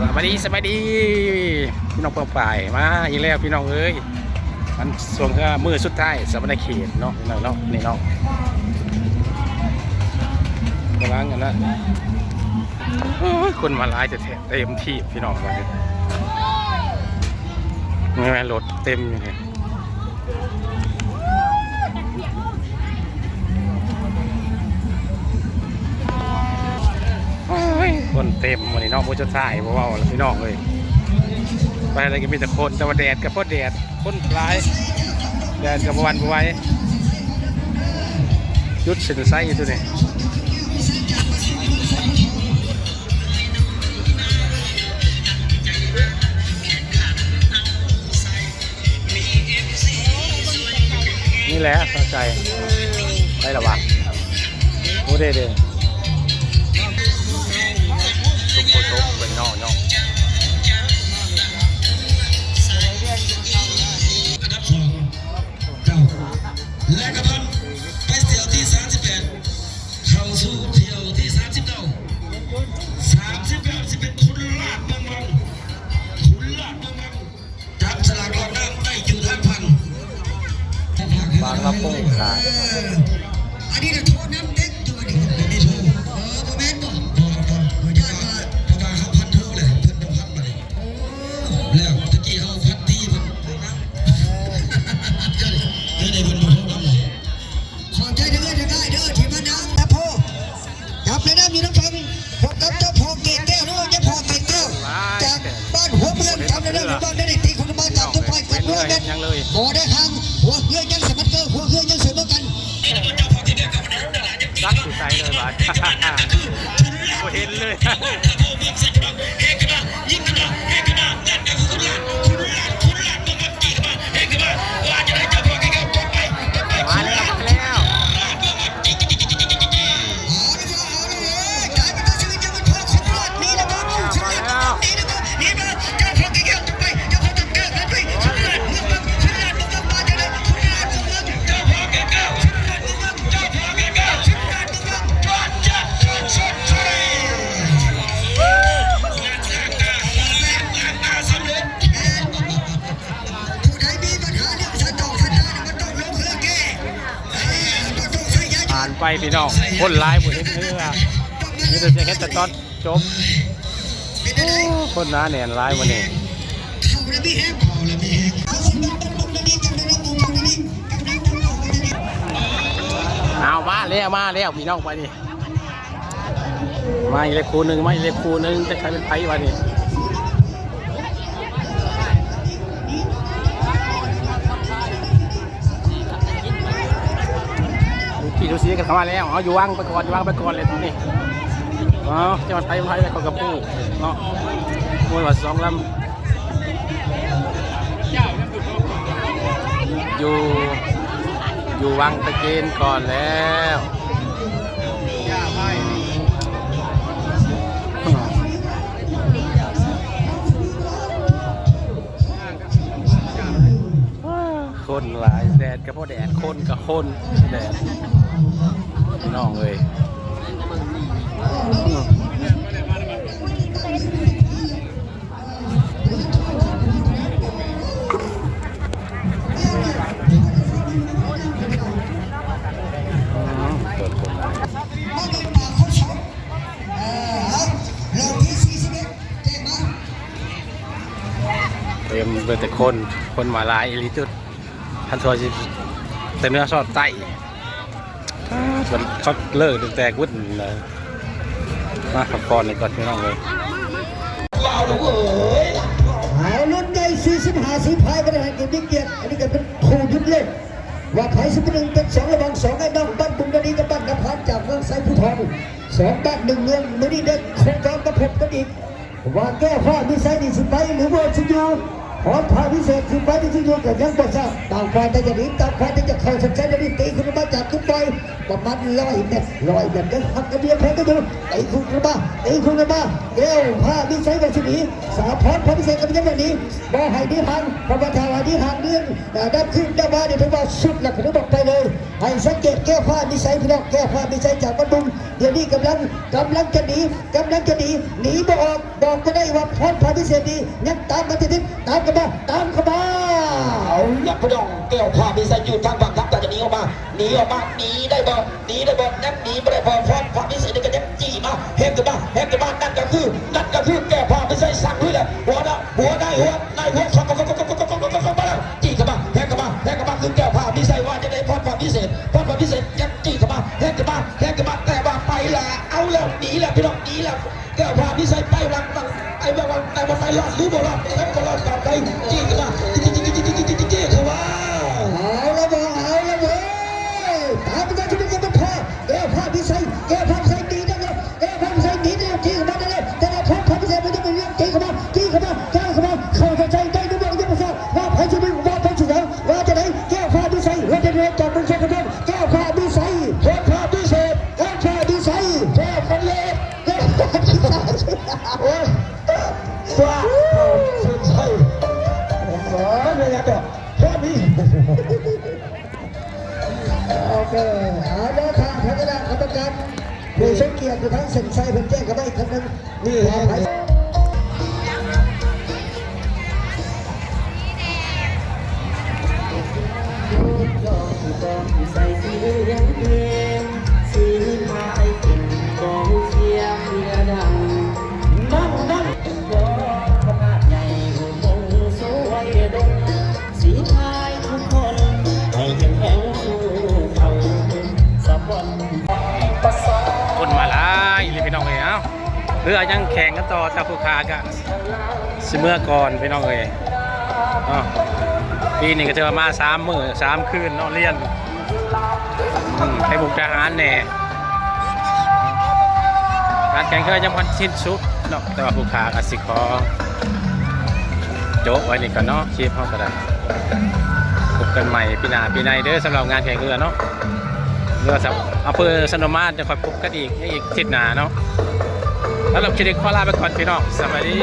สบายดีพี่น้องเพิ่งไปมาอีกแล้วพี่น้องเอ้ยมันส่วนก็มือสุดท้ายสำนักเขตเนาะนี่เนาะนี่เนาะกำลังกันนะคนมาไล่จะเต็มที่พี่น้องวันนี้ไม่แม่รถเต็มอยู่เลยคนเต็มวันนี้น้องผู้ชายเพราะว่าพี่น้องเลยไปอะไรก็มีแต่คนแต่ว่าแดดกับพ่อแดดคนร้ายแดดกับวันไว้ยุดเส้นไส้ตัวนี้นี่แหละเข้าใจได้หรอวะโอ้เด้ทุกคนทุกเป็นนอกเนาะและกระพันไปเที่ยวที่38เข้าสู่เที่ยวที่39จะเป็นคุณลาดเมืองวังจับสลากรอบน้ำได้อยู่ทางพันบางละปุ่งขาอันนี้จะโทษน้ำเด็กอยู่ดิไม่โทษโมเมนต์บอกญาติว่าเพราะว่าเขาพันโทษเลยเพิ่นพันมาเลยแล้วตะกี้เขาพันตีเพิ่นได้เพิ่นมาโทษน้ำเลยขอใจเด้อที่มาดังตะโพจับเลยน้ำอยู่น้ำฟังพบกับเจ้าพ่อเกศแก้วนู้นเจ้าพ่อเกศแก้วจากบ้านหัวเมืองทำเลยน้ำอยู่บ้านได้ตีคนบ้านจับทุกฝ่ายกันด้วยกันโมได้ทางหัวเพื่อนยังสมัครเกอร์หัวเพื่อนยังเสือกัน รักสุดใจเลยบ้านเห็นเลยไปพี่น้องคนร้ายหมดเลยนี่เราจะแค่ตอนจบคนน้าแหนร้ายวันนี้เอามาแล้วพี่น้องไปดิมาอีกเลขคู่หนึ่งจะใครเป็นไพ่วันนี้พี่ดูซีกันเข้ามาแล้วอยู่ว่างไปก่อนเลยตรงนี้จะมาไทยไปกับกระปูเนาะมวยว่าสองลำอยู่วังตะเกียนก่อนแล้วคนหลายแดดกับพ่อแดดคนกับคนแดดน้องเลยเต็มเป็นแต่คนมาลายอีลิจุดทันทอยแต่เนื้อซอสไตมันชอบเลิกแต่วุ่นเลยมาขับก่อนเลยก่อนพี่น้องเลยเอาลุ้นใหญ่45สีพายกันเลยกินดิเกียรติอันนี้ก็เป็นคู่ยุดเล่นว่าไผ่11เป็น2ระวัง2ไอ้น้องบ้านบุญดีกับบ้านกระพันจากเมืองไซผู้ทอง2บ้าน1เมืองมือนี้เด็กโครงการกระพบกันอีกว่าแก้ผ้ามีไซนี่สิไปหรือว่าชิยู ขอพาพิเศษคือไปที่อยู่กับยังบ่ทราบต่างฝ่ายแต่จะหนีต่างฝ่ายแต่จะเข้าสนใจจะรีบตีขึ้นมาจากขึ้นไปประมาณ100 เมตรเดินหักกระเบียงแพ้ก็อยู่ตีขึ้นมาเร็วพาพิเศษกับชุดนี้สาพรพาพิเศษกับยังแบบนี้บ่ให้ดีหันพระประธานดีหันเรื่องดับขึ้นดับมาเดี๋ยวถือว่าสุดหลักถือบอกไปเลยให้สังเกตแก้ผ้าพิเศษพี่น้องแก้ผ้าพิเศษจากบ้านดุงเดี๋ยวนี้กำลังจะหนีหนีบ่ออกบอกก็ได้ว่าพรพาพิเศษดียังตามมาติดตามกันมาเอาอย่าพดองแก้วผ้าพิเศษอยู่ทางฝั่งทัพแต่จะหนีออกมาหนีได้บ่นักหนีไม่ได้พอพรพาพิเศษนี่ก็ยังจี้มาแหกกันมานั่นก็คือแก้ผ้าพิเศษสั่งด้วยแหละหัวได้หัวจี้กันมาแหกกันมาคือแก้วผ้าพิเศษว่าจะได้พรพาพิเศษยังจี้กันมาแหกกันมาแต่ว่าไปละเอาแล้วหนีแล้วพี่น้องหนีแล้วแก้วผ้าพิเศษไปวันไอ้บ้าแต่ว่าไปรอดหรือบ่รอดแล้วก็รอดกลับไปจี้กันมาจี้เข้ามาเอาละเว้ยตามไปกันที่นี่มันพอแก้วผ้าพิเศษดีนะเนี่ยแก้วผ้าพิเศษดีนะจี้เข้ามาได้เลยแต่พรพาพิเศษมันจะเป็นเรื่องจี้เข้ามาเข้าใจได้ด้วยยังไม่ทราบว่าใครจะดึงว่าใครจะเหลือว่าจะได้แก้วผ้าพิเศษว่าจะเรียนจากมึงเช่นกันแก้วผ้าพิเศษแก้วผ้าพิเศษแก้วผ้าพิเศษแก้วคนเล็กแก้วผ้าพิเศษโอ้ยว่าสุดใจโอ้ยไม่อยากบอกแค่นี้โอเคเอาละทางคณะกรรมการผู้ทรงเกียรติทั้งเส้นชัยเพิ่งแจ้งกันไปอีกครั้งนึงนี่ฮะใส่สีเหลืองเพียงสีไม้กินกองเชียร์เพียดังนั่นยอดขนาดใหญ่หุ่นมงสวยดงสีไทยทุกคนให้เข้มแข็งสู้เขาสักวันประสบ คนมาหลายเลยพี่น้องเอ้ยเอ้าเรือยังแข่งกันต่อจากผู้ค้ากะสิเมื่อก่อนพี่น้องเอ้ยอ้าวปีนี้ก็เจอมา3 มื้อ 3 คืนนอนเรียนให้บุกทหารแน่การแข่งขันยังพันชิ้นสุดเนาะแต่ว่าผู้ค้าก็สิขอโจ๊กไว้นี่ก่อนเนาะคลิปเฮาก็ได้พบกันใหม่ปีหน้าปีในเด้อสำหรับงานแข่งเรือเนาะเรืออำเภอสนมมาศจะคอยพบกันอีกทิศหน้าเนาะแล้วเราจะได้ขอลาไปก่อนพี่น้องสวัสดี